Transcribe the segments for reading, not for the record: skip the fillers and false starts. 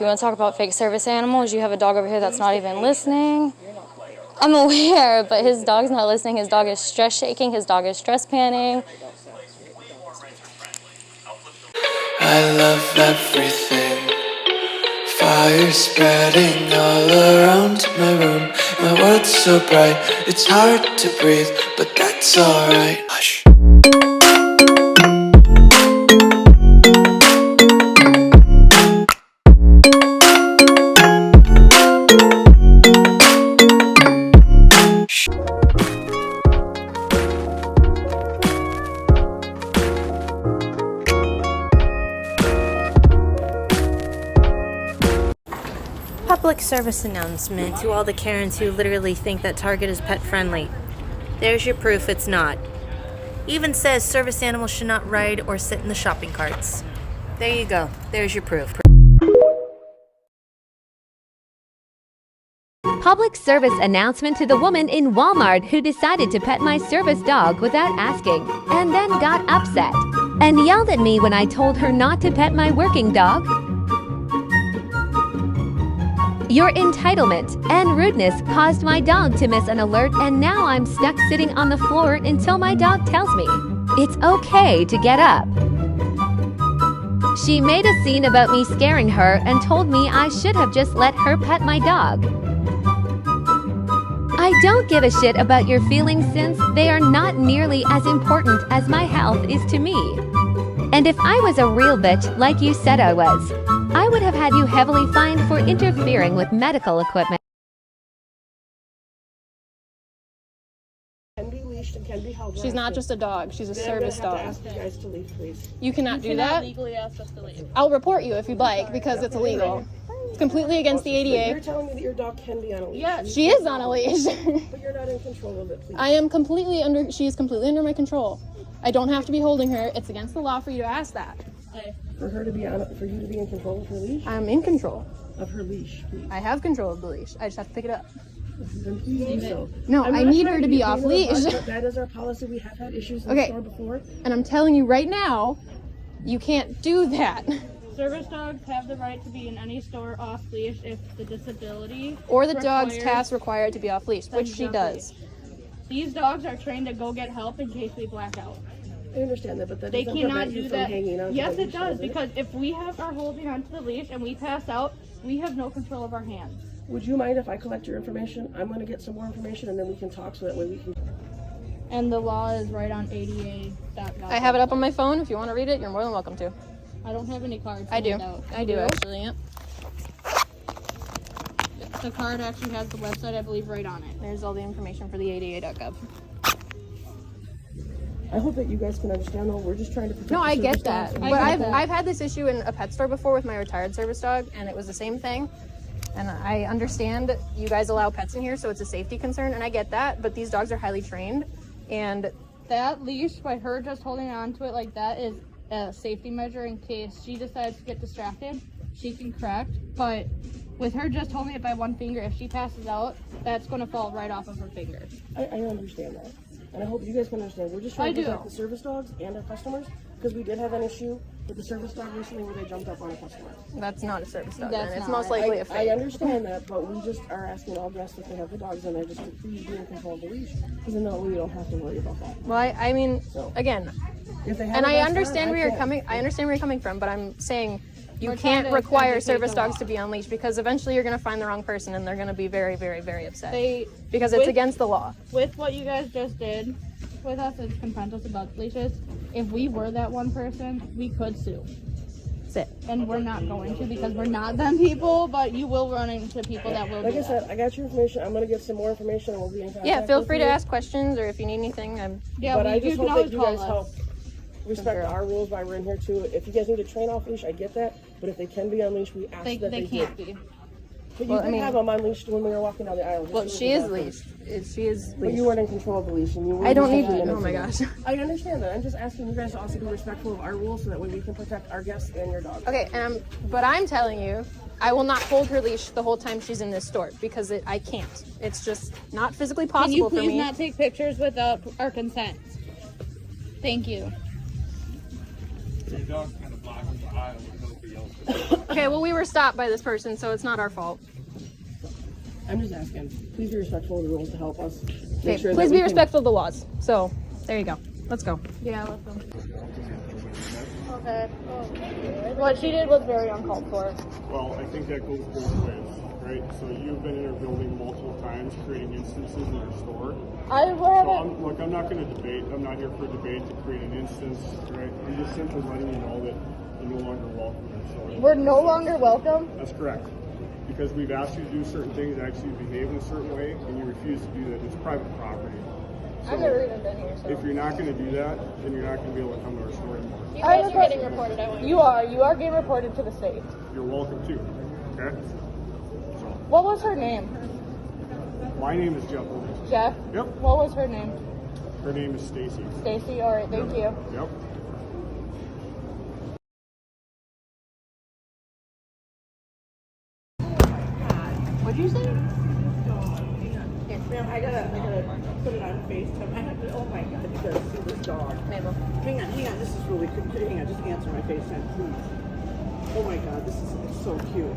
You want to talk about fake service animals? You have a dog over here that's not even listening. I'm aware, but his dog's not listening. His dog is stress shaking. His dog is stress panning. I love everything. Fire spreading all around my room. My world's so bright, it's hard to breathe, but that's alright. Hush. Public service announcement to all the Karens who literally think that Target is pet friendly. There's your proof it's not. Even says service animals should not ride or sit in the shopping carts. There you go. There's your proof. Public service announcement to the woman in Walmart who decided to pet my service dog without asking and then got upset and yelled at me when I told her not to pet my working dog. Your entitlement and rudeness caused my dog to miss an alert, and now I'm stuck sitting on the floor until my dog tells me it's okay to get up. She made a scene about me scaring her and told me I should have just let her pet my dog. I don't give a shit about your feelings since they are not nearly as important as my health is to me. And if I was a real bitch like you said I was, I would have had you heavily fined for interfering with medical equipment. Can be leashed and can be held. She's not just a dog. She's a service dog. Ask you guys to leave, please. You cannot do that. Legally ask us to leave. I'll report you if you'd like because it's illegal. It's completely against the You're ADA. telling me that your dog can be on a leash. Yeah, she is on a leash. But you're not in control of it, please. I am completely under. She is completely under my control. I don't have to be holding her. It's against the law for you to ask that. For her to be on, for you to be in control of her leash. I'm in control Of her leash, please. I have control of the leash. I just have to pick it up. Then please do so. No, I need her to be off leash. That is our policy. We have had issues in Okay. the store before. And I'm telling you right now, you can't do that. Service dogs have the right to be in any store off leash if the disability Or the dog's requires task required to be off leash, which she does. These dogs are trained to go get help in case we black out. I understand that, but that They doesn't cannot prevent you do from that. hanging on. Yes, to the it leash, does, because if we are holding onto the leash and we pass out, we have no control of our hands. Would you mind if I collect your information? I'm going to get some more information and then we can talk so that way we can. And the law is right on ADA.gov. I have it up on my phone. If you want to read it, you're more than welcome to. I don't have any cards. I do. Actually, Yep. The card actually has the website, I believe, right on it. There's all the information for the ADA.gov. I hope that you guys can understand though. We're just trying to protect. No, the I service get that. dogs. But I've had this issue in a pet store before with my retired service dog, and it was the same thing. And I understand you guys allow pets in here, so it's a safety concern, and I get that. But these dogs are highly trained, and That leash, by her just holding on to it like that, is a safety measure in case she decides to get distracted. She can correct, but with her just holding it by one finger, if she passes out, that's going to fall right off of her finger. I understand that. And I hope you guys can understand. We're just trying to protect the service dogs and our customers because we did have an issue with the service dog recently where they jumped up on a customer. that's not a service dog. That's Then. It's not. most likely a I fake. understand that, but we just are asking all guests if they have the dogs in there just to please be in control of the leash because then we don't have to worry about that. Well, I mean, again, If they have and a I best understand friend, where you're can't. coming. I understand where you're coming from, but I'm saying you We're trying can't to require educate service the dogs law. to be on leash because eventually you're going to find the wrong person, and they're going to be very, very, very upset They, because it's with- against the law. with what you guys just did with us and confront us about leashes, if we were that one person, we could sue. Sit. And we're not going to because we're not them people, but you will run into people that will Like do I said, I got your information. I'm going to get some more information and we'll be in contact. Yeah, feel with free to you. ask questions, or if you need anything, I'm. Yeah, But I you just can hope always that you call guys us. help respect our rules while we're in here too. If you guys need to train off leash, I get that. But if they can be on leash, we ask They that they can't do. be. But you did have them on leash when we were walking down the aisle. Well, she is leashed. She is But leashed. you weren't in control of the leash, and you were. I don't need to. Oh my gosh. I understand that. I'm just asking you guys to also be respectful of our rules, so that way we can protect our guests and your dog. Okay, but I'm telling you, I will not hold her leash the whole time she's in this store because I can't. It's just not physically Can you possible for please me. not take pictures without our consent? Thank you. Your dog's kind of blocking the aisle with nobody else. Okay, well, we were stopped by this person, so it's not our fault. I'm just asking. Please be respectful of the rules to help us. Okay, please be respectful of the laws. So, there you go. Let's go. Yeah, let them. Okay. What she did was very uncalled for. Well, I think that goes both ways, right? So you've been in our building multiple times, creating instances in our store. Look, I'm not going to debate. I'm not here for a debate to create an instance, right? I'm just simply letting you know that you're no longer welcome in our store. We're no longer welcome? That's correct. Because we've asked you to do certain things, actually behave in a certain way, and you refuse to do that. It's private property. So I've never even been here, so. if you're not going to do that, then you're not going to be able to come to our store anymore. You guys are getting reported. I want you are getting reported to the state. You're welcome too, okay? What was her name? My name is Jeff. Jeff? Yep. What was her name? Her name is Stacy. Stacy, alright, thank you. Yep. What'd you say? Ma'am, I gotta put it on FaceTime. I have to, oh my God, you gotta see this dog. Mabel. Hang on, this is really good. Hang on, just answer my FaceTime, please. Oh my God, this is so cute.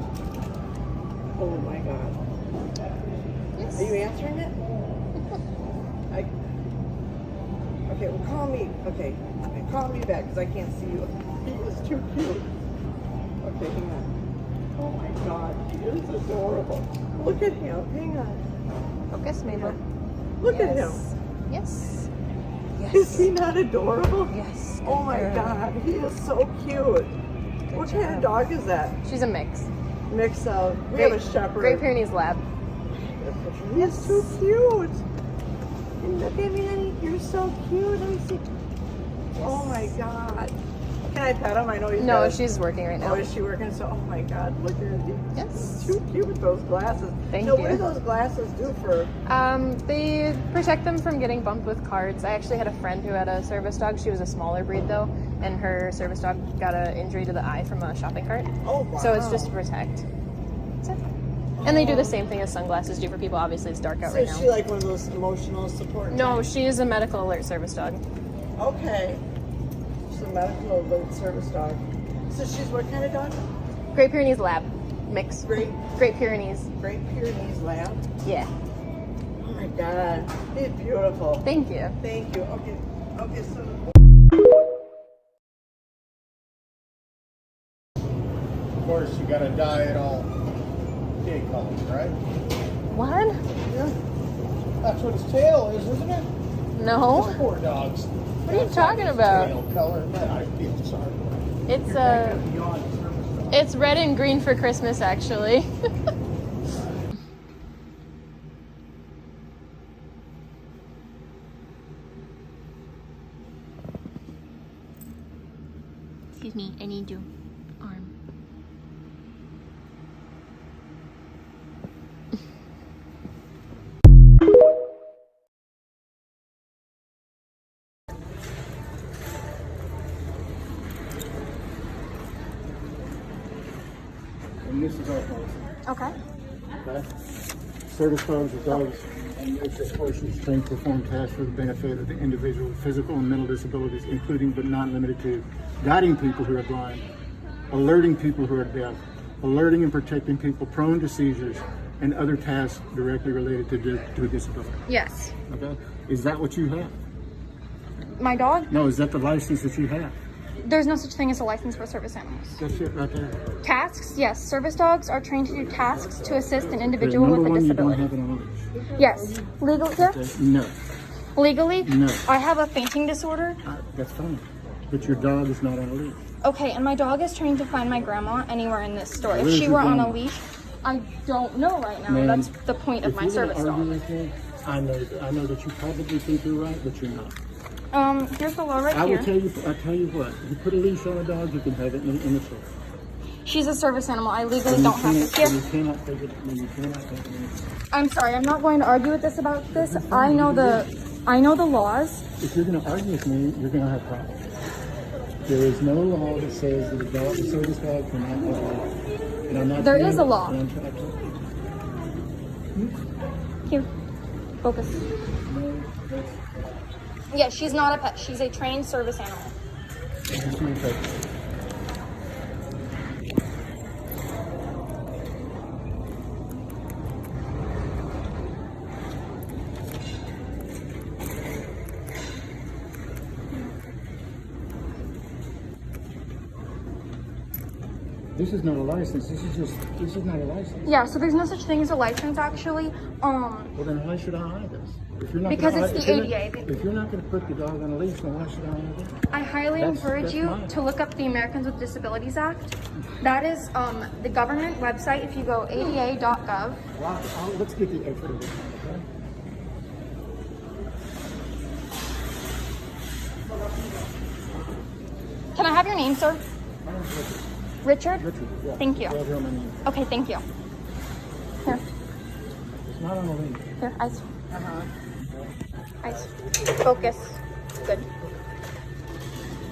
Oh my God. Yes. Are you answering it? Okay, well call me. Okay, call me back because I can't see you. He is too cute. Okay, hang on. Oh my God, he is adorable. Look at him. Hang on. Focus, Mabel. Look at him. Yes. Yes. Is he not adorable? Yes. Oh my God, he is so cute. What kind of dog is that? She's a mix. Mix of. We have a shepherd. Great Pyrenees Lab. He's so cute. And look at me, honey. You're so cute. Let me see. Oh my God. Can I pet him? I know he's No, she's working right now. Oh, is she working? So, oh my God, look at him. Yes. Too cute with those glasses. Thank What you. do those glasses do for? They protect them from getting bumped with carts. I actually had a friend who had a service dog. She was a smaller breed though, and her service dog got an injury to the eye from a shopping cart. Oh wow. So it's just to protect. That's it. And they do the same thing as sunglasses do for people. Obviously, it's dark out So right is now. she like one of those emotional support? No, types? she is a medical alert service dog. Okay. She's a medical alert service dog. So she's what kind of dog? Great Pyrenees Lab mix. Great Pyrenees. Great Pyrenees Lab. Yeah. Oh my God, he's beautiful. Thank you. Thank you. Okay. Okay. So. Of course, you got a diet all pig colors, right? What? Yeah. That's what his tail is, isn't it? No. Those poor dogs. What are you talking about? Tail color. Man, I feel sorry. It's Beyond service dog. it's red and green for Christmas actually. Excuse me, I need your arm. And this is our policy. Okay. Okay? Service dogs are dogs and nature portions trained to perform tasks for the benefit of the individual with physical and mental disabilities, including but not limited to guiding people who are blind, alerting people who are deaf, alerting and protecting people prone to seizures, and other tasks directly related to a disability. Yes. Okay? Is that what you have? My dog? No, is that the license that you have? There's no such thing as a license for service animals. That's it right there. Tasks, yes. Service dogs are trained to do tasks to assist an individual Number with a one, you don't disability. have it on a leash. Yes. Legally, here? Okay? No. Legally? No. I have a fainting disorder. That's fine. But your dog is not on a leash. Okay, and my dog is trained to find my grandma anywhere in this store. If Where's she your were on a grandma? leash, I don't know right now. Ma'am, That's the point of If my you're gonna service argue dog. with me, I know that you probably think you're right, but you're not. Here's the law right I here. will tell you what. You put a leash on a dog, you can have it in the store. She's a service animal. I legally And don't have this here. You cannot take it. You cannot take it. I'm sorry. I'm not going to argue with this about this. I know the laws. If you're going to argue with me, you're going to have problems. There is no law that says that a service dog cannot have a leash. And I'm not. There saying is a law. and I'm trying to- Here, focus. Yeah, she's not a pet. She's a trained service animal. This is not a license. This is not a license. Yeah, so there's no such thing as a license, actually. Well, then why should I hire this? If you're not Because gonna, it's the ADA. If you're not going to put the dog on a leash, then why should I hire this? I highly encourage you to look up the Americans with Disabilities Act. That is the government website. If you go ada.gov. Well, let's get the effort of it, okay? Can I have your name, sir? My name's Richard. Richard? Richard, yeah. Thank you. Right here on my name. Okay, thank you. Here, It's not on a leash. here, eyes. Eyes. Focus. Good.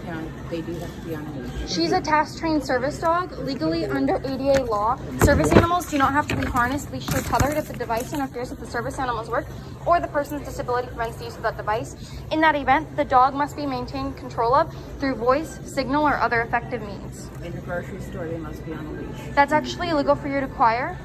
Yeah, they do have to be on a leash. She's a task-trained service dog. Legally, under ADA law, service animals do not have to be harnessed, leashed, or tethered if the device interferes with the service animal's work or the person's disability prevents the use of that device. In that event, the dog must be maintained control of through voice, signal, or other effective means. In the grocery store, they must be on a leash. That's actually illegal for you to acquire.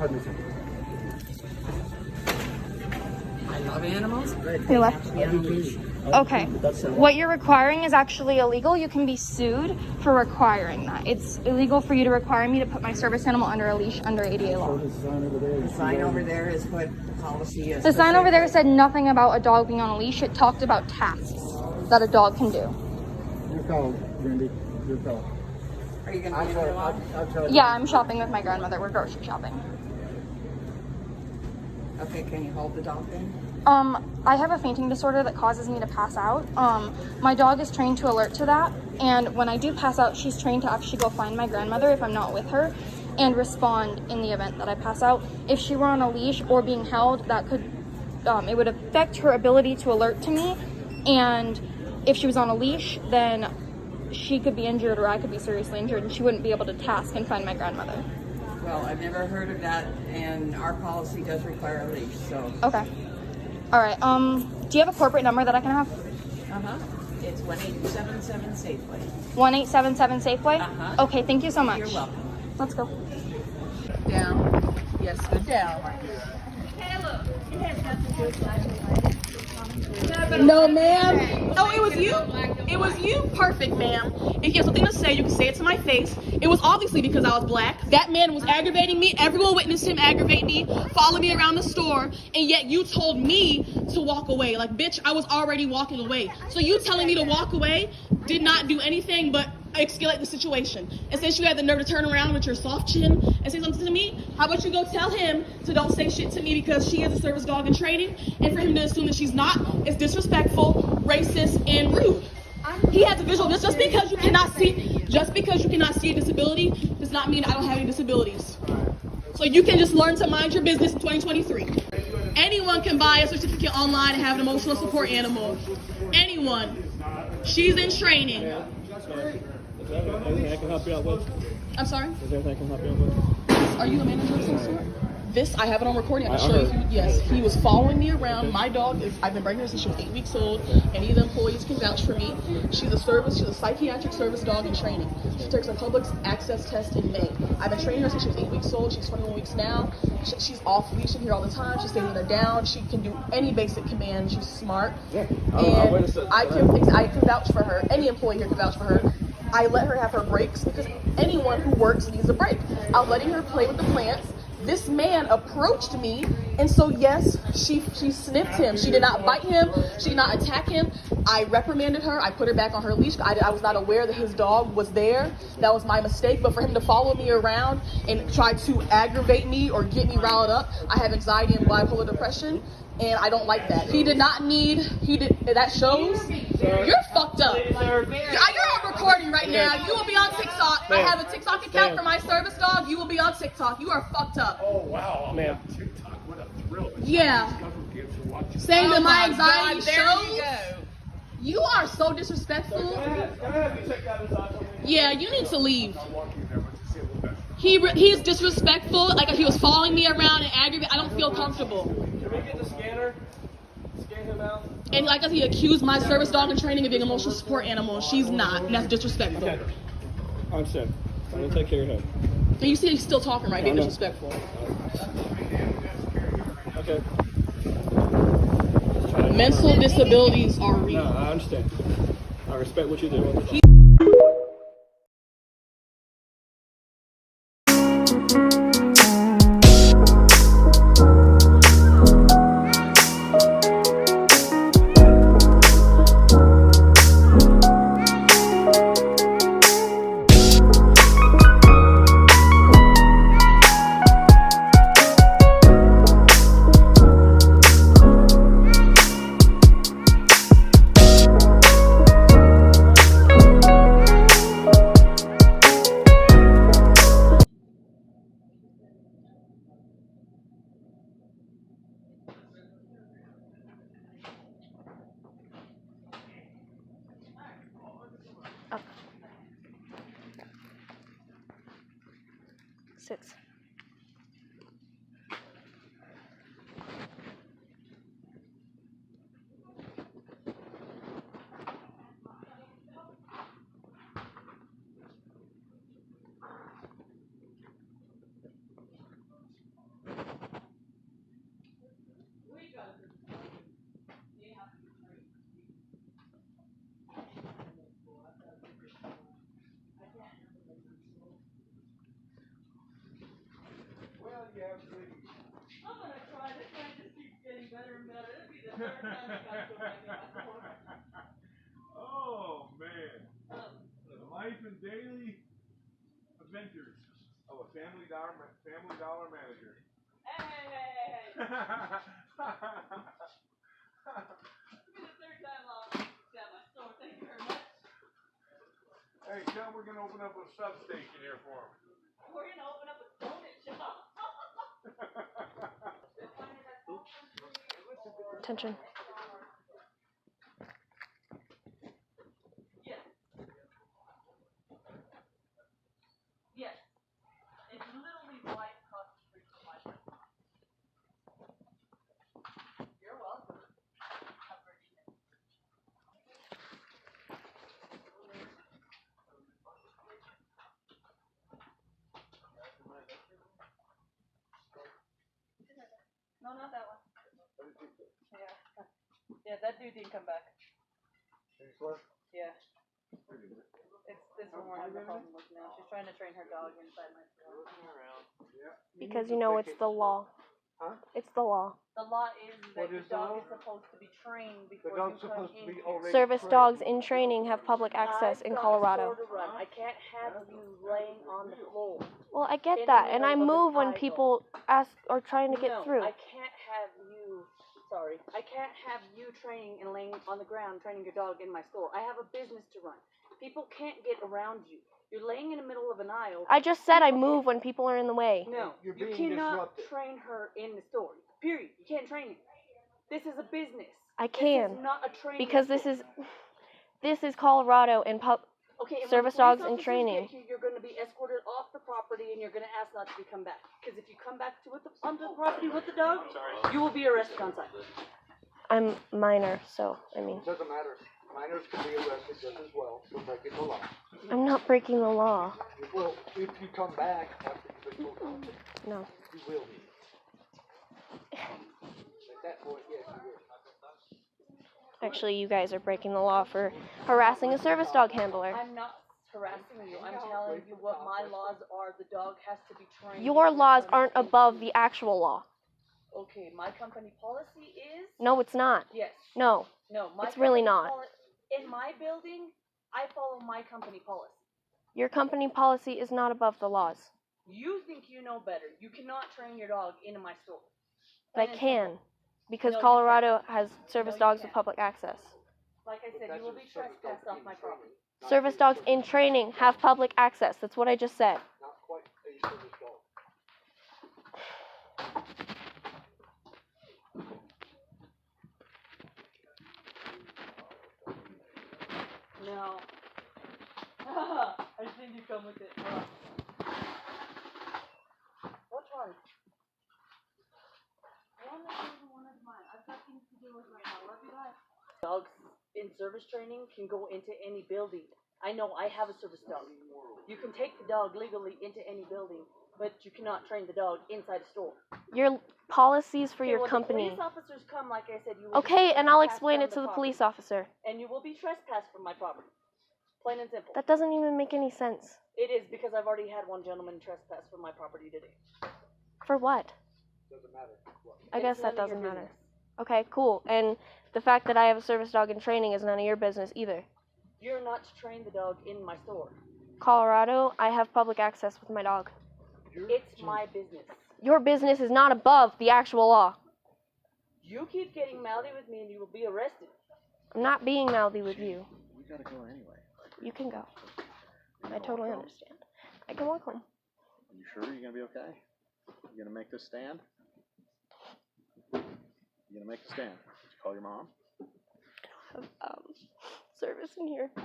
I love animals, but You they left? have to be on a leash. Okay. What you're requiring is actually illegal. You can be sued for requiring that. It's illegal for you to require me to put my service animal under a leash under ADA law. The sign over there is what the policy is. The sign over there said nothing about a dog being on a leash. It talked about tasks that a dog can do. Your call, Wendy. Your call. Are you going to be in there long? I'll tell you. Yeah, I'm shopping with my grandmother. We're grocery shopping. Okay, can you hold the dog then? I have a fainting disorder that causes me to pass out. My dog is trained to alert to that, and when I do pass out, she's trained to actually go find my grandmother if I'm not with her and respond in the event that I pass out. If she were on a leash or being held, that could, it would affect her ability to alert to me, and if she was on a leash, then she could be injured or I could be seriously injured and she wouldn't be able to task and find my grandmother. Well, I've never heard of that, and our policy does require a leash, so. Okay. All right. Do you have a corporate number that I can have? It's 1877 Safeway. 1877 Safeway? Uh-huh. Okay, thank you so much. You're welcome. Let's go. Down. Yes, good down. No, ma'am. Oh, it was you? It was you? Perfect, ma'am. If you have something to say, you can say it to my face. It was obviously because I was black. That man was aggravating me. Everyone witnessed him aggravate me, follow me around the store, and yet you told me to walk away. Like, bitch, I was already walking away. So you telling me to walk away did not do anything but escalate the situation. And since you had the nerve to turn around with your soft chin and say something to me, how about you go tell him to don't say shit to me because she is a service dog in training, and for him to assume that she's not is disrespectful, racist, and rude. He has a visual. Just because you cannot see a disability does not mean I don't have any disabilities. So you can just learn to mind your business in 2023. Anyone can buy a certificate online and have an emotional support animal. Anyone. She's in training. Is there anything I can help you out with? I'm sorry? Is there anything I can help you out with? Are you a manager of some sort? This, I have it on recording. I can show you. Yes, he was following me around. My dog is, I've been bringing her since she was 8 weeks old. Any of the employees can vouch for me. She's a psychiatric service dog in training. She takes a public access test in May. I've been training her since she was 8 weeks old. She's 21 weeks now. She's off leash in here all the time. She stays with her down. She can do any basic command. She's smart. Yeah. And I can vouch for her. Any employee here can vouch for her. I let her have her breaks because anyone who works needs a break. I'm letting her play with the plants. This man approached me, and so yes, she sniffed him. She did not bite him. She did not attack him. I reprimanded her. I put her back on her leash. I was not aware that his dog was there. That was my mistake. But for him to follow me around and try to aggravate me or get me riled up, I have anxiety and bipolar depression, and I don't like that. That shows. You're fucked up. You're on recording right now. You will be on TikTok. I have a TikTok account for my service dog. You will be on TikTok. You are fucked up. Oh, wow. Man. TikTok, what a thrill. Yeah. Saying that my anxiety shows. You are so disrespectful. Yeah, you need to leave. He is disrespectful. Like he was following me around and aggravating. I don't feel comfortable. Can we get the scanner? Scan him out. And like he accused my service dog in training of being an emotional support animal. She's not, and that's disrespectful. Okay. I'm sick. I'm gonna take care of him. And you see he's still talking, right? Being disrespectful. Okay. Mental disabilities are real. No, I understand. I respect what you do. 6. I'm gonna try. This guy just keeps getting better and better. It'll be the third time I got to go back in my door. Oh man. The life and daily adventures of a family dollar manager. Hey. It'll be the third time I'll at my store. Thank you very much. Hey, tell them we're gonna open up a substation here for them. We're gonna open up a donut shop. Attention. Yes. It's literally right across the street from my place. You're welcome. No, not that one. Yeah. Yeah, that dude didn't come back. Yeah. It's one we're having a problem with now. She's trying to train her dog inside my store. Because you know it's the law. Huh? It's the law. The law is that What the is the dog law? is supposed to be trained The before dog's you come supposed to in be here. already Service trained. dogs in training have public access in Colorado. I can't have you laying on the floor. Well, I get that, and I move when people ask or trying to get through. I can't have you. Sorry, I can't have you training and laying on the ground training your dog in my store. I have a business to run. People can't get around you. You're laying in the middle of an aisle. I just said I move when people are in the way. No, You're you being cannot disruptive. train her in the store. Period. You can't train it. This is a business. I can. This is not a training Because store. this is Colorado and Okay, and service when dogs police in officers training. get here, you're going to be escorted off the property and you're going to ask not to come back. Because if you come back onto the property with the dog, you will be arrested on site. I'm minor, so I mean. It doesn't matter. Minors can be arrested just as well for breaking the law. I'm not breaking the law. Well, if you come back after you've been told not to, No. you will be. At that point, yes, you will. Actually, you guys are breaking the law for harassing a service dog handler. I'm not harassing you. I'm telling you what my laws are. The dog has to be trained. Your laws aren't above the actual law. Okay, my company policy is? No, it's not. Yes. No. No, my It's really company not. In my building, I follow my company policy. Your company policy is not above the laws. You think you know better. You cannot train your dog into my store. But I can, because No, you Colorado has service No, you dogs with can't. public access. Like I said, you will be trespassed off my property. Service dogs in training have public access. That's what I just said. Not quite a service dog. No. I think you come with it. What's wrong? One is mine. I've got things to do with right now. Love you guys. Dogs in service training can go into any building. I know I have a service dog. You can take the dog legally into any building, but you cannot train the dog inside a store. Your policies for your when company. The police officers come, like I said, you will Okay, be and I'll trespassed explain from it to the property. police officer. And you will be trespassed from my property. Plain and simple. That doesn't even make any sense. It is because I've already had one gentleman trespass from my property today. For what? Doesn't matter. I guess It's that none of your doesn't matter. business. Okay, cool. And the fact that I have a service dog in training is none of your business either. You're not to train the dog in my store. Colorado, I have public access with my dog. It's my business. Your business is not above the actual law. You keep getting mouthy with me and you will be arrested. I'm not being mouthy with you. We gotta go anyway. You can go. I totally understand. I can walk home. You sure you're gonna be okay? You gonna make this stand? You gonna make the stand? Did you call your mom? I have service in here. Well,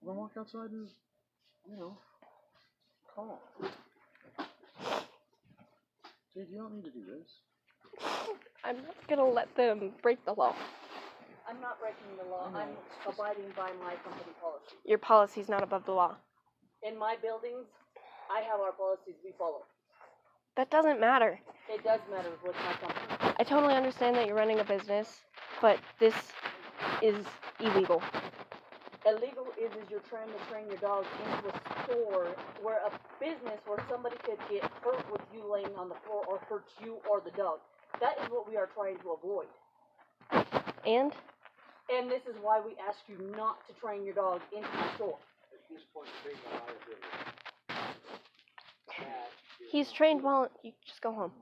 then walk outside and, call. Dude, you don't need to do this. I'm not gonna let them break the law. I'm not breaking the law. I'm abiding by my company policy. Your policy's not above the law. In my buildings, I have our policies we follow. That doesn't matter. It does matter with my company. I totally understand that you're running a business, but this is illegal. Illegal is you're trying to train your dog into a store where a business where somebody could get hurt with you laying on the floor or hurt you or the dog. That is what we are trying to avoid. And this is why we ask you not to train your dog into the store. he's trained well. You just go home.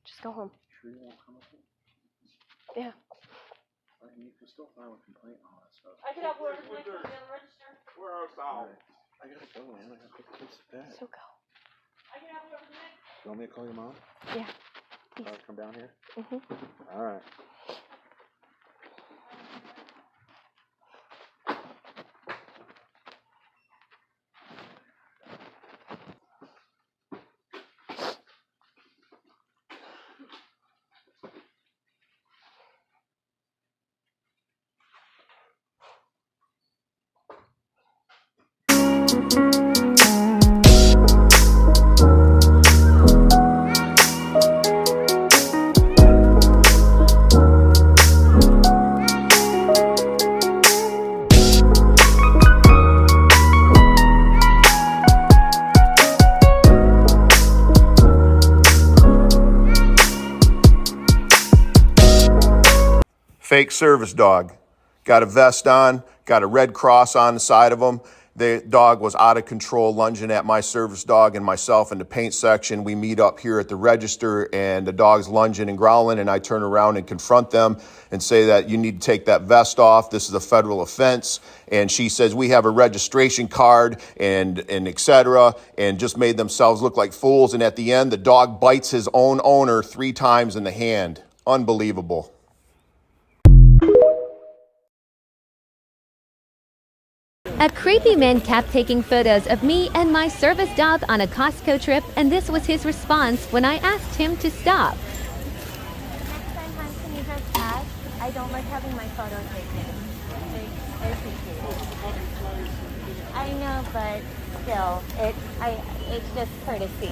Just go home. Sure you won't come up here? Yeah. You can still file a complaint and all that stuff. I can have whoever's next on the register. Where else out? I gotta go, man. I gotta put the kids to bed. So go. I can have whoever's next. You want me to call your mom? Yeah. Come down here? Mm-hmm. All right. Fake service dog. Got a vest on, got a red cross on the side of him. The dog was out of control, lunging at my service dog and myself in the paint section. We meet up here at the register and the dog's lunging and growling, and I turn around and confront them and say that you need to take that vest off. This is a federal offense. And she says, we have a registration card and et cetera, and just made themselves look like fools. And at the end, the dog bites his own owner 3 times in the hand. Unbelievable. A creepy man kept taking photos of me and my service dog on a Costco trip, and this was his response when I asked him to stop. Next time, hon, can you just pass? I don't like having my photo taken. I appreciate it. I know, but still, it's just courtesy.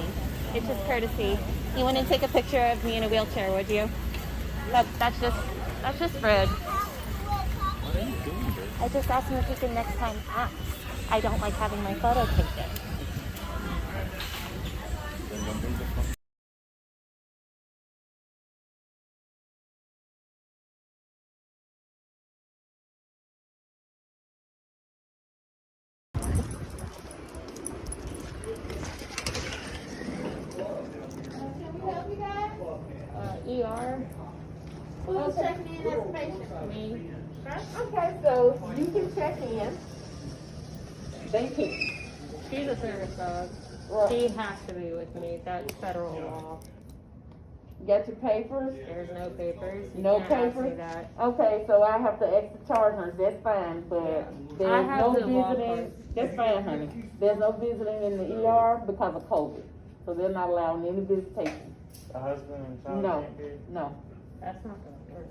It's just courtesy. You wouldn't take a picture of me in a wheelchair, would you? That's just rude. I just asked him if he can next time ask. I don't like having my photo taken. ER. Who's checking in as a patient? Me. Okay, so you can check in. They can. She's a service dog. Right. She has to be with me. That's federal law. Got your papers? There's no papers. You No can't ask me papers? that. Okay, so I have to extra charge her. That's fine, but there's I have no the law visiting. clerk. That's fine, honey. There's no visiting in the ER because of COVID. So they're not allowing any visitation. The husband and child No, can't be? no. That's not gonna work.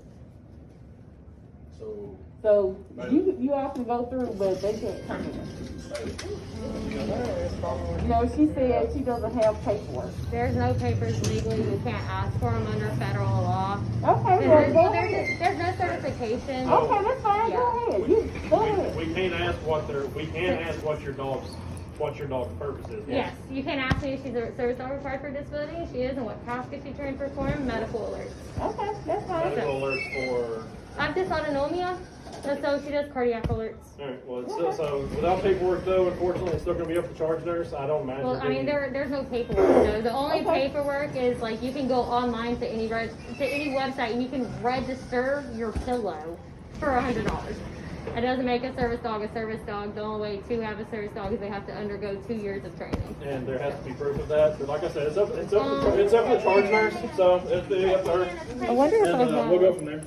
So you all can go through, but they can't come in. No, she said she doesn't have paperwork. There's no papers legally. You can't ask for them under federal law. Okay, There's, well, go ahead. there's no certification. Okay, that's fine. Yeah. Go ahead. You go ahead. We can't ask what your dog's purpose is. Yes, you can ask me if she's a service dog required for disability. She is, and what task is she trained to perform? Medical alerts. Okay, that's fine. Medical alerts for. I've dysautonomia, so she does cardiac alerts. Alright, well, so without paperwork though, unfortunately, it's still gonna be up to charge nurse. I don't imagine. Well, I mean, there's no paperwork. So the only paperwork is like you can go online to any website and you can register your pillow for $100. It doesn't make a service dog a service dog. The only way to have a service dog is they have to undergo 2 years of training. And there has to be proof of that. But like I said, it's up to the charge nurse. So it's up to her. I wonder if and, we'll go from there.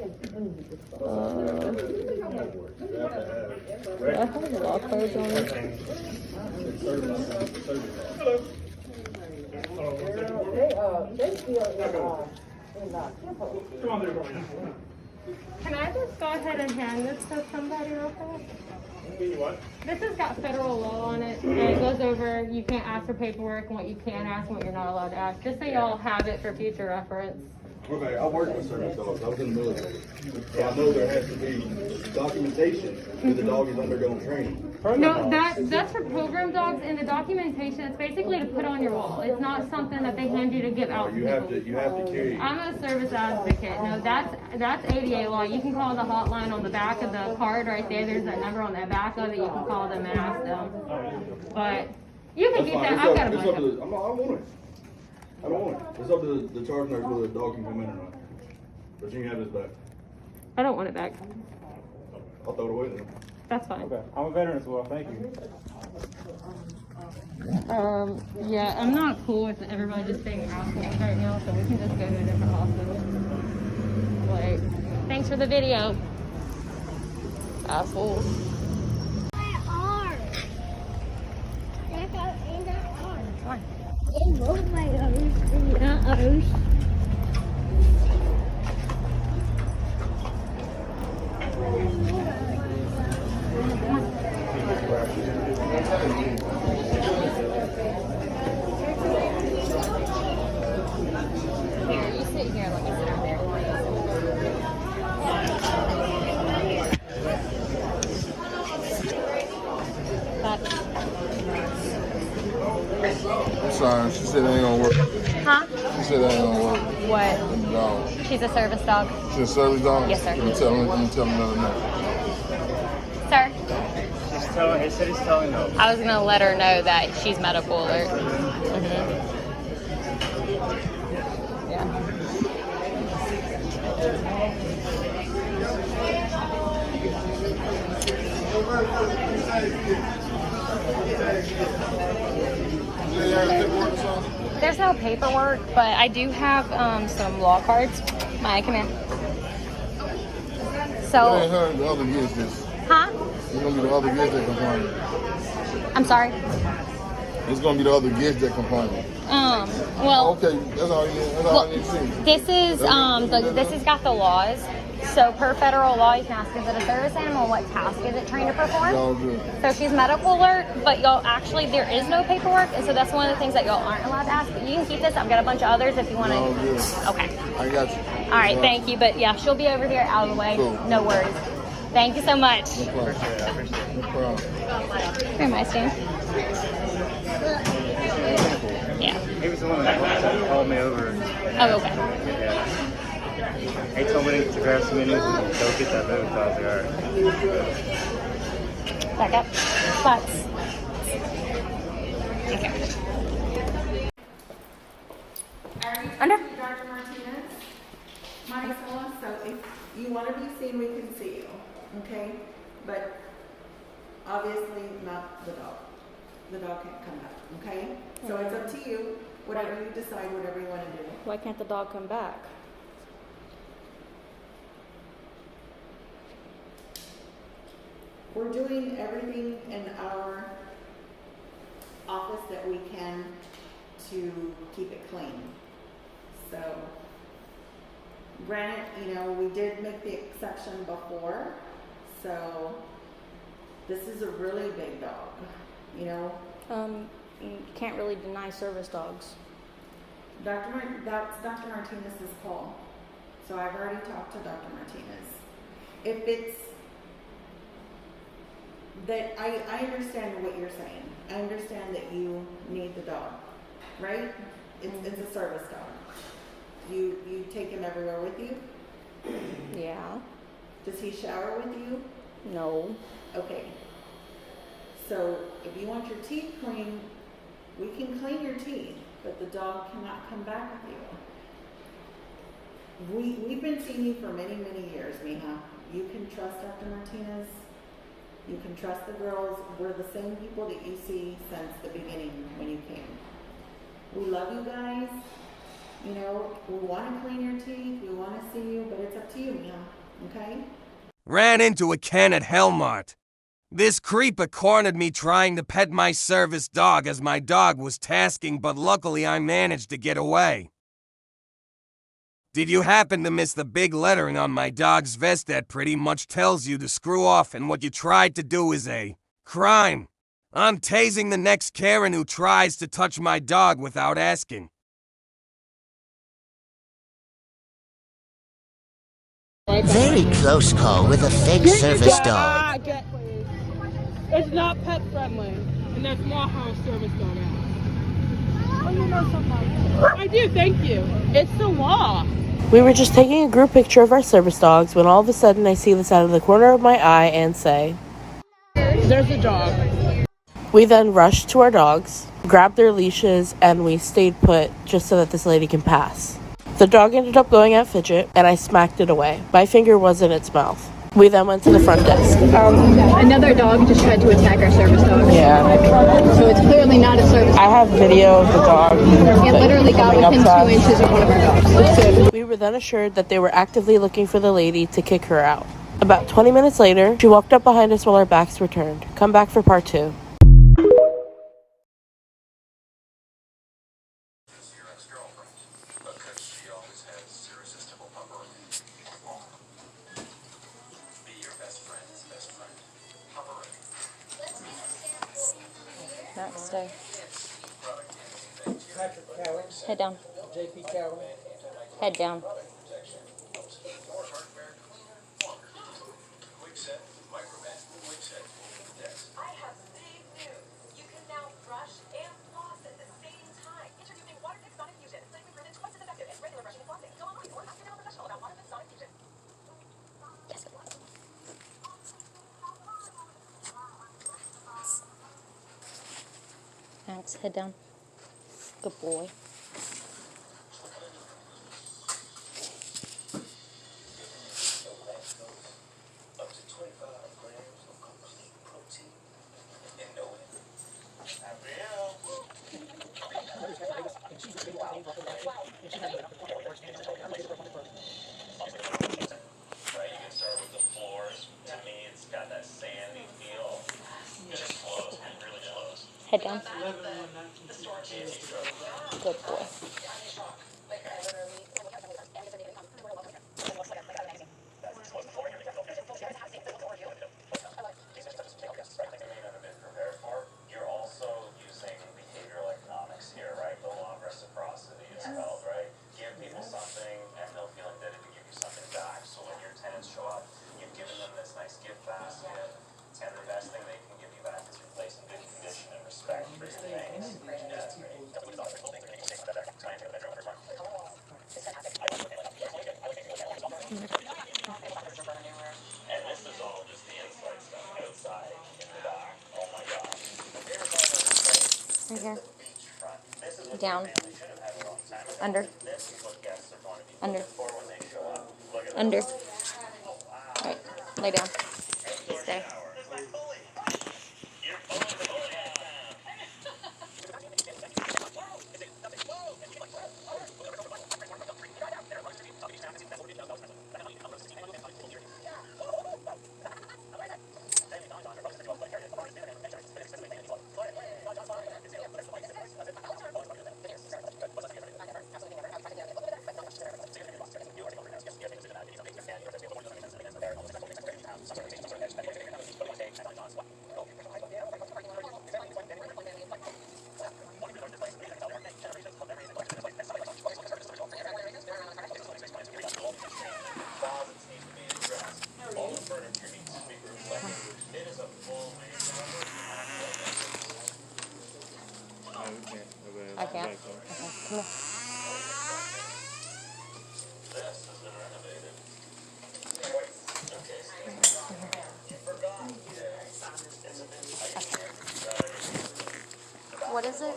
I have a law clothes on. They feel in Temple. Come on there, go on. Can I just go ahead and hand this to somebody real quick? What? This has got federal law on it, and it goes over you can't ask for paperwork and what you can ask and what you're not allowed to ask, just so y'all have it for future reference. Okay, I worked with service dogs. I was in the military. So I know there has to be documentation that the dog is undergoing training. No, that's for program dogs, and the documentation is basically to put on your wall. It's not something that they hand you to give out. You have to carry. I'm a service advocate. No, that's ADA law. You can call the hotline on the back of the card right there. There's a number on the back of it. You can call them and ask them. But you can keep that. I've got a bunch of them. I don't want it. I don't want it. It's up to the charge nurse whether the dog can come in or not. But you can have this back. I don't want it back. I'll throw it away then. That's fine. Okay, I'm a veteran as well. Thank you. Yeah, I'm not cool with everybody just being assholes right now, so we can just go to a different hospital. Like, thanks for the video. Assholes. In both my arms, not ours. Here, you sit here. Let me sit over there. I'm sorry, she said that ain't gonna work. Huh? She said that ain't gonna work. What? No. She's a service dog. She's a service dog? Yes, sir. Let me tell him another no. Sir? He said he's telling no. I was gonna let her know that she's medical alert. Yeah. There's no paperwork, but I do have some law cards. Maya, come here. So. It ain't her, the other kids this. Huh? It's gonna be the other kids that complain. I'm sorry. It's gonna be the other kids that complain. Well. Okay, that's all you need. That's all I need to see. This is this has got the laws. So per federal law, you can ask, is it a service animal? What task is it trained to perform? Y'all good. So she's medical alert, but y'all actually, there is no paperwork, and so that's one of the things that y'all aren't allowed to ask. But you can keep this. I've got a bunch of others if you want to. Okay. I got you. All right, thank you. But yeah, she'll be over here out of the way. Cool. No worries. Thank you so much. No problem. No problem. Here, my stand. Yeah. He was the one that called me over. Oh, okay. Yeah. He told me to grab some minis and go get that move. So I was like, all right. Back up. Butts. Okay. Under. Dr. Martinez, my son, so if you want to be seen, we can see you, okay? But obviously not the dog. The dog can't come back, okay? So it's up to you, whatever you decide, whatever you want to do. Why can't the dog come back? We're doing everything in our office that we can to keep it clean. So, granted, you know, we did make the exception before, so this is a really big dog, you know. You can't really deny service dogs. That's Dr. Martinez's call. So I've already talked to Dr. Martinez. If it's that, I understand what you're saying. I understand that you need the dog, right? It's a service dog. You take him everywhere with you? Yeah. Does he shower with you? No. Okay. So if you want your teeth clean, we can clean your teeth, but the dog cannot come back with you. We've been seeing you for many, many years, Mija. You can trust Dr. Martinez. You can trust the girls. We're the same people that you see since the beginning when you came. We love you guys. You know, we want to clean your teeth. We want to see you, but it's up to you, Mija. Okay? Ran into a Ken at Hellmart. This creeper cornered me trying to pet my service dog as my dog was tasking, but luckily I managed to get away. Did you happen to miss the big lettering on my dog's vest that pretty much tells you to screw off and what you tried to do is a crime? I'm tasing the next Karen who tries to touch my dog without asking. Very close call with a fake service dog. It's not pet friendly, and that's mofo service dog. Oh, you know something. I do, thank you. It's the law. We were just taking a group picture of our service dogs when all of a sudden I see this out of the corner of my eye and say, "There's a dog." We then rushed to our dogs, grabbed their leashes, and we stayed put just so that this lady can pass. The dog ended up going at Fidget, and I smacked it away. My finger was in its mouth. We then went to the front desk. Another dog just tried to attack our service dog. Yeah. So it's clearly not a service dog. I have video of the dog. It literally got within 2 inches of one of our dogs. We were then assured that they were actively looking for the lady to kick her out. About 20 minutes later, she walked up behind us while our backs were turned. Come back for part 2. Max, stay. Head down. Head down. Max, head down. Good boy. Head down. Good boy. You're also using behavioral economics here, right? The law of reciprocity is held, right? Give people something and they'll feel indebted to give you something back. So when your tenants show up, you've given them this nice gift basket, and the best thing they can give you back is replace in good condition and respect for your things. And this is all just the inside stuff outside in the dock. Oh my gosh. Right here. Down. Under. Under. Under. Right. Lay down. Stay. I can't. Okay, come here. What is it?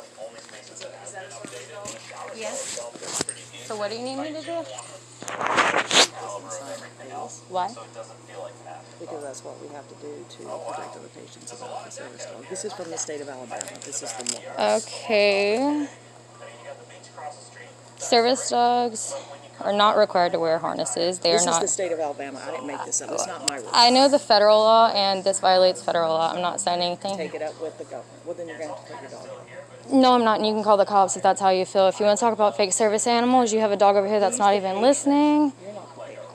Yes. So what do you need me to do? Why? Because that's what we have to do to protect other patients about the service dog. This is from the state of Alabama. This is the law. Okay. Service dogs are not required to wear harnesses. They This are not. is the state of Alabama. I didn't make this up. It's not my rule. I know the federal law, and this violates federal law. I'm not saying anything. Take it up with the government. Well, then you're going to have to take your dog. No, I'm not, and you can call the cops if that's how you feel. If you want to talk about fake service animals, you have a dog over here that's not even listening.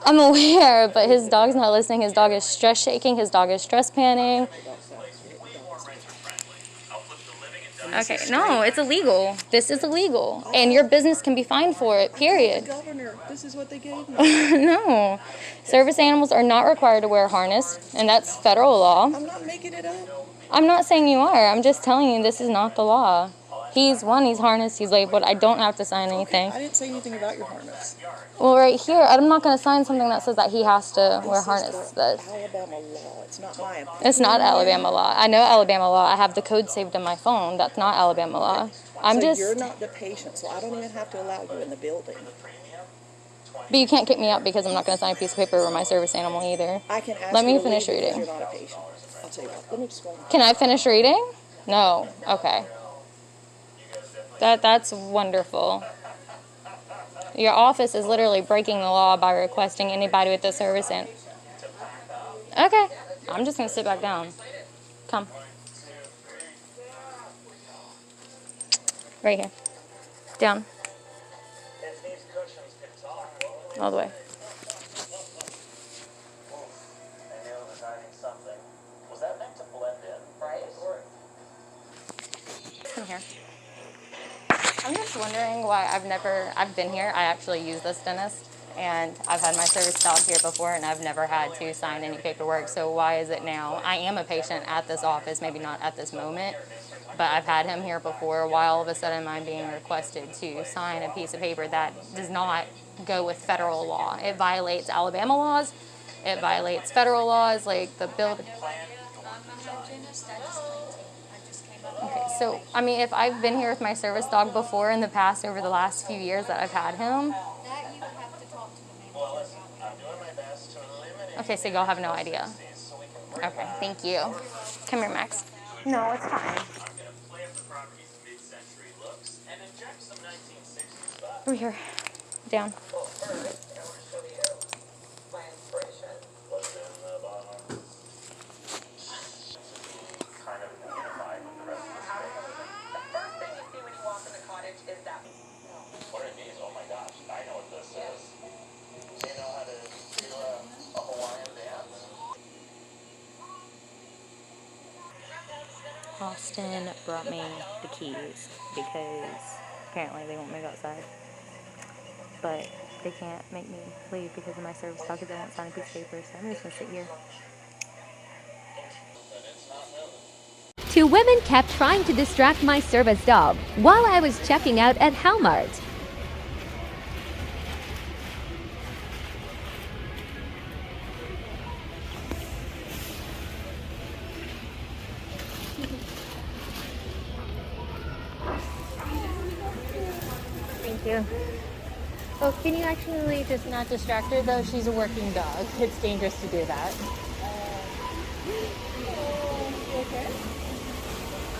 I'm aware, but his dog's not listening. His dog is stress shaking. His dog is stress panning. Okay, no, it's illegal. This is illegal. And your business can be fined for it, period. Governor, this is what they gave me. No. Service animals are not required to wear a harness, and that's federal law. I'm not making it up. I'm not saying you are. I'm just telling you this is not the law. He's harnessed, he's labeled. I don't have to sign anything. I didn't say anything about your harness. Well, right here, I'm not going to sign something that says that he has to wear harness. Alabama law. It's not my opinion. It's not Alabama law. I know Alabama law. I have the code saved in my phone. That's not Alabama law. You're not the patient, so I don't even have to allow you in the building. But you can't kick me out because I'm not going to sign a piece of paper over my service animal either. I can ask Let me you to finish leave because reading. You're not a patient. I'll tell you what. Let me explain. Can I finish reading? No. Okay. That's wonderful. Your office is literally breaking the law by requesting anybody with a service in. Okay. I'm just going to sit back down. Come. Right here. Down. All the way. Come here. I'm just wondering why I've been here. I actually use this dentist, and I've had my service dog here before, and I've never had to sign any paperwork. So why is it now? I am a patient at this office, maybe not at this moment, but I've had him here before. Why all of a sudden I'm being requested to sign a piece of paper that does not go with federal law? It violates Alabama laws. It violates federal laws, like the building. Okay, so, I mean, if I've been here with my service dog before in the past, over the last few years that I've had him. Okay, so y'all have no idea. Okay, thank you. Come here, Max. No, it's fine. Over here. Down. What are these? Oh my gosh, I know what this is. Do you know how to do a Hawaiian dance? Austin brought me the keys because apparently they won't move outside. But they can't make me leave because of my service dog because they won't sign a piece of paper, so I'm just going to sit here. Two women kept trying to distract my service dog while I was checking out at Walmart. Thank you. Oh, can you actually just not distract her though? She's a working dog. It's dangerous to do that.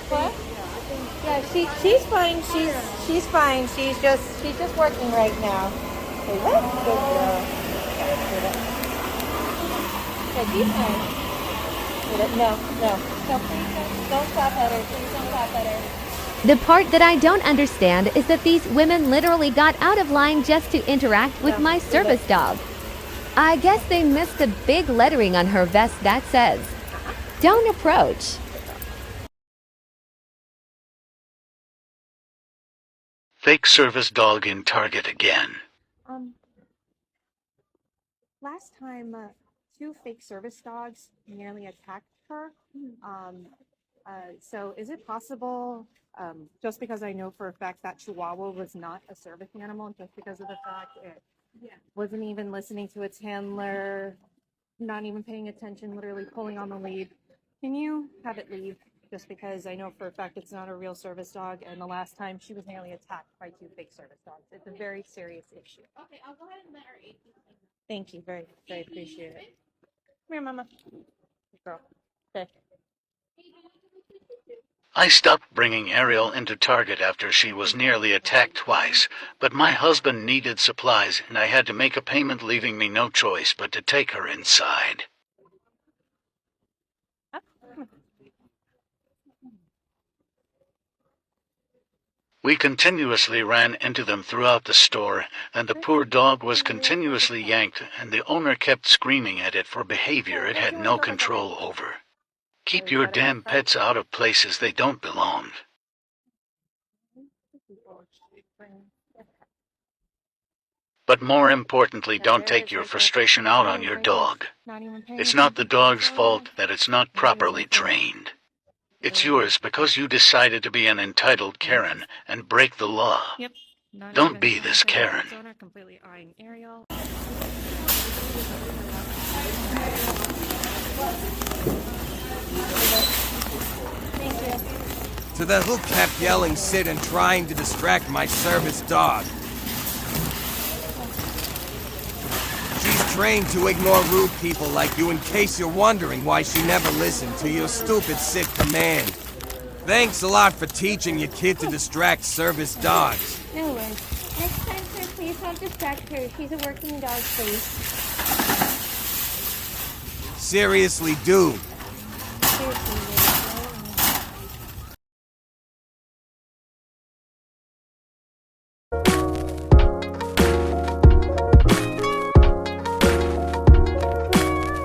What? Yeah, she's fine. She's fine. She's just working right now. Hey, what? Good girl. Yeah, she's fine. No, please don't clap at her. Please don't clap at her. The part that I don't understand is that these women literally got out of line just to interact with my service dog. I guess they missed the big lettering on her vest that says, "Don't approach." Fake service dog in Target again. Last time, two fake service dogs nearly attacked her. So is it possible, just because I know for a fact that Chihuahua was not a service animal, just because of the fact it wasn't even listening to its handler, not even paying attention, literally pulling on the lead, can you have it leave? Just because I know for a fact it's not a real service dog, and the last time she was nearly attacked by two fake service dogs. It's a very serious issue. Okay, I'll go ahead and let our AT. Thank you, very, very appreciate it. Come here, Mama. Good girl. Okay. I stopped bringing Ariel into Target after she was nearly attacked twice, but my husband needed supplies and I had to make a payment, leaving me no choice but to take her inside. We continuously ran into them throughout the store, and the poor dog was continuously yanked, and the owner kept screaming at it for behavior it had no control over. Keep your damn pets out of places they don't belong. But more importantly, don't take your frustration out on your dog. It's not the dog's fault that it's not properly trained. It's yours because you decided to be an entitled Karen and break the law. Yep. Don't be this Karen. Completely eyeing Ariel. To the who kept yelling sit and trying to distract my service dog. She's trained to ignore rude people like you in case you're wondering why she never listened to your stupid sick command. Thanks a lot for teaching your kid to distract service dogs. No worries. Next time, sir, please don't distract her. She's a working dog, please. Seriously, dude. Seriously.